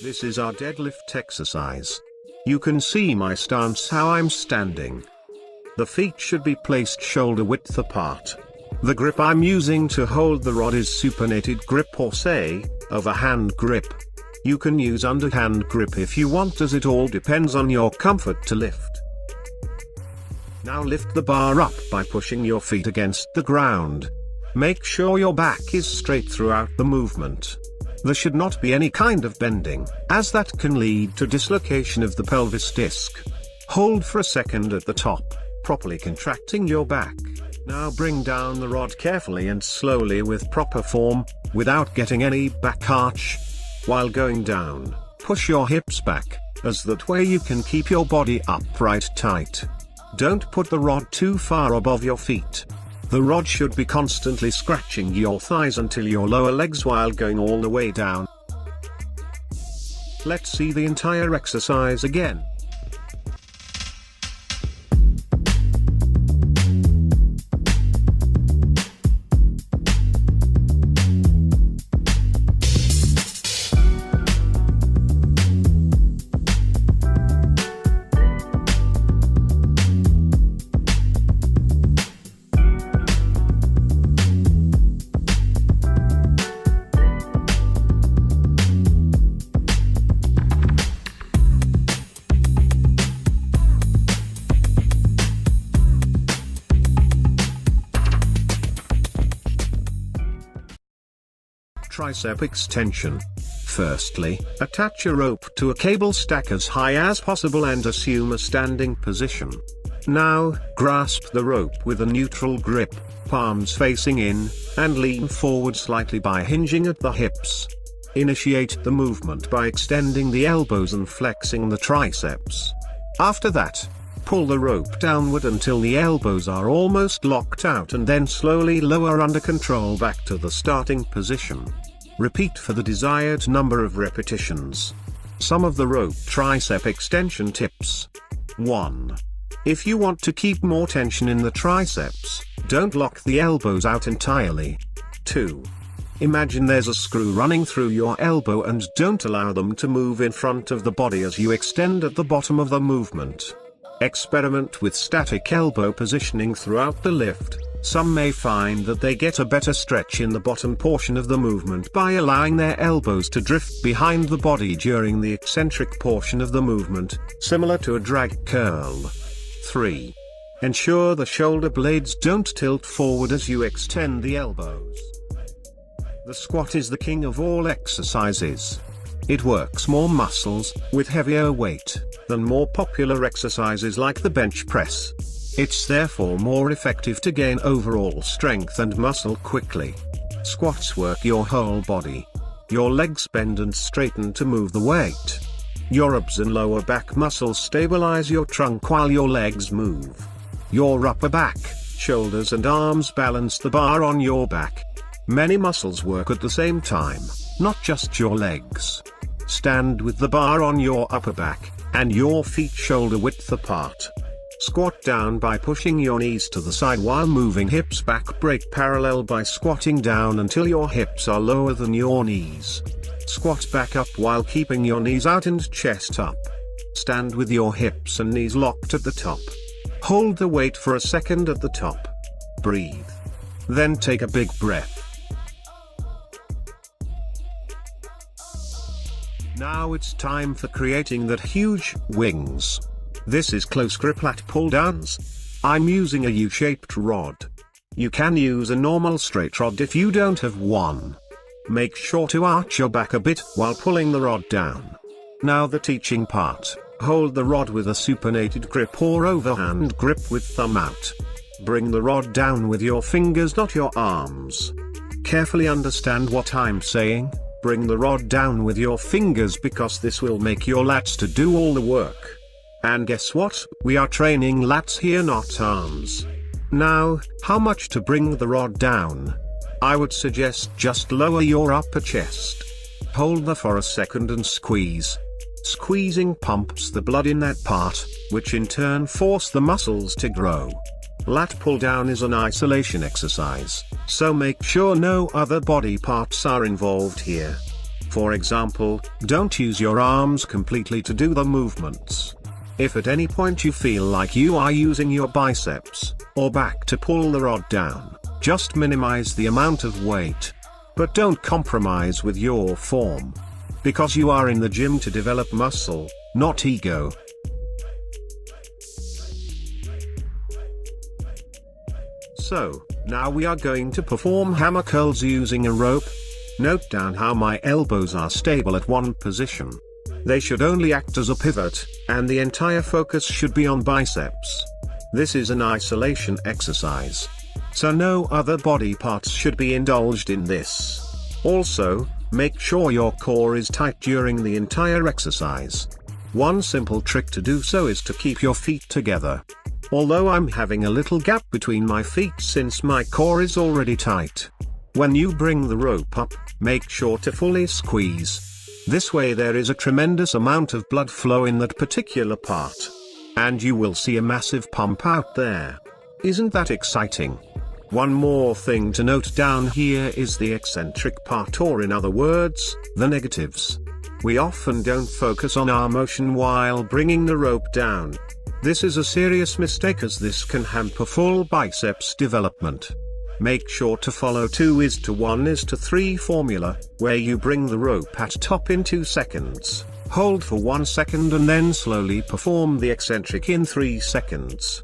This is our deadlift exercise. You can see my stance how I'm standing. The feet should be placed shoulder width apart. The grip I'm using to hold the rod is supinated grip, or say, overhand grip. You can use underhand grip if you want, as it all depends on your comfort to lift. Now lift the bar up by pushing your feet against the ground. Make sure your back is straight throughout the movement. There should not be any kind of bending, as that can lead to dislocation of the pelvis disc. Hold for a second at the top, properly contracting your back. Now bring down the rod carefully and slowly with proper form, without getting any back arch. While going down, push your hips back, as that way you can keep your body upright tight. Don't put the rod too far above your feet. The rod should be constantly scratching your thighs until your lower legs while going all the way down. Let's see the entire exercise again. Tricep extension. Firstly, attach a rope to a cable stack as high as possible and assume a standing position. Now, grasp the rope with a neutral grip, palms facing in, and lean forward slightly by hinging at the hips. Initiate the movement by extending the elbows and flexing the triceps. After that, pull the rope downward until the elbows are almost locked out, and then slowly lower under control back to the starting position. Repeat for the desired number of repetitions. Some of the rope tricep extension tips. 1. If you want to keep more tension in the triceps, don't lock the elbows out entirely. 2. Imagine there's a screw running through your elbow and don't allow them to move in front of the body as you extend at the bottom of the movement. Experiment with static elbow positioning throughout the lift. Some may find that they get a better stretch in the bottom portion of the movement by allowing their elbows to drift behind the body during the eccentric portion of the movement, similar to a drag curl. 3. Ensure the shoulder blades don't tilt forward as you extend the elbows. The squat is the king of all exercises. It works more muscles, with heavier weight, than more popular exercises like the bench press. It's therefore more effective to gain overall strength and muscle quickly. Squats work your whole body. Your legs bend and straighten to move the weight. Your abs and lower back muscles stabilize your trunk while your legs move. Your upper back, shoulders and arms balance the bar on your back. Many muscles work at the same time, not just your legs. Stand with the bar on your upper back, and your feet shoulder width apart. Squat down by pushing your knees to the side while moving hips back. Break parallel by squatting down until your hips are lower than your knees. Squat back up while keeping your knees out and chest up. Stand with your hips and knees locked at the top. Hold the weight for a second at the top. Breathe. Then take a big breath. Now it's time for creating that huge wings. This is close grip lat pull downs. I'm using a U-shaped rod. You can use a normal straight rod if you don't have one. Make sure to arch your back a bit while pulling the rod down. Now the teaching part. Hold the rod with a supinated grip or overhand grip with thumb out. Bring the rod down with your fingers, not your arms. Carefully understand what I'm saying. Bring the rod down with your fingers because this will make your lats to do all the work. And guess what? We are training lats here, not arms. Now, how much to bring the rod down? I would suggest just lower your upper chest. Hold there for a second and squeeze. Squeezing pumps the blood in that part, which in turn force the muscles to grow. Lat pull down is an isolation exercise, so make sure no other body parts are involved here. For example, don't use your arms completely to do the movements. If at any point you feel like you are using your biceps or back to pull the rod down, just minimize the amount of weight. But don't compromise with your form. Because you are in the gym to develop muscle, not ego. So, now we are going to perform hammer curls using a rope. Note down how my elbows are stable at one position. They should only act as a pivot, and the entire focus should be on biceps. This is an isolation exercise. So no other body parts should be indulged in this. Also, make sure your core is tight during the entire exercise. One simple trick to do so is to keep your feet together. Although I'm having a little gap between my feet since my core is already tight. When you bring the rope up, make sure to fully squeeze. This way there is a tremendous amount of blood flow in that particular part. And you will see a massive pump out there. Isn't that exciting? One more thing to note down here is the eccentric part, or in other words, the negatives. We often don't focus on our motion while bringing the rope down. This is a serious mistake, as this can hamper full biceps development. Make sure to follow 2:1:3 formula, where you bring the rope at top in 2 seconds, hold for 1 second and then slowly perform the eccentric in 3 seconds.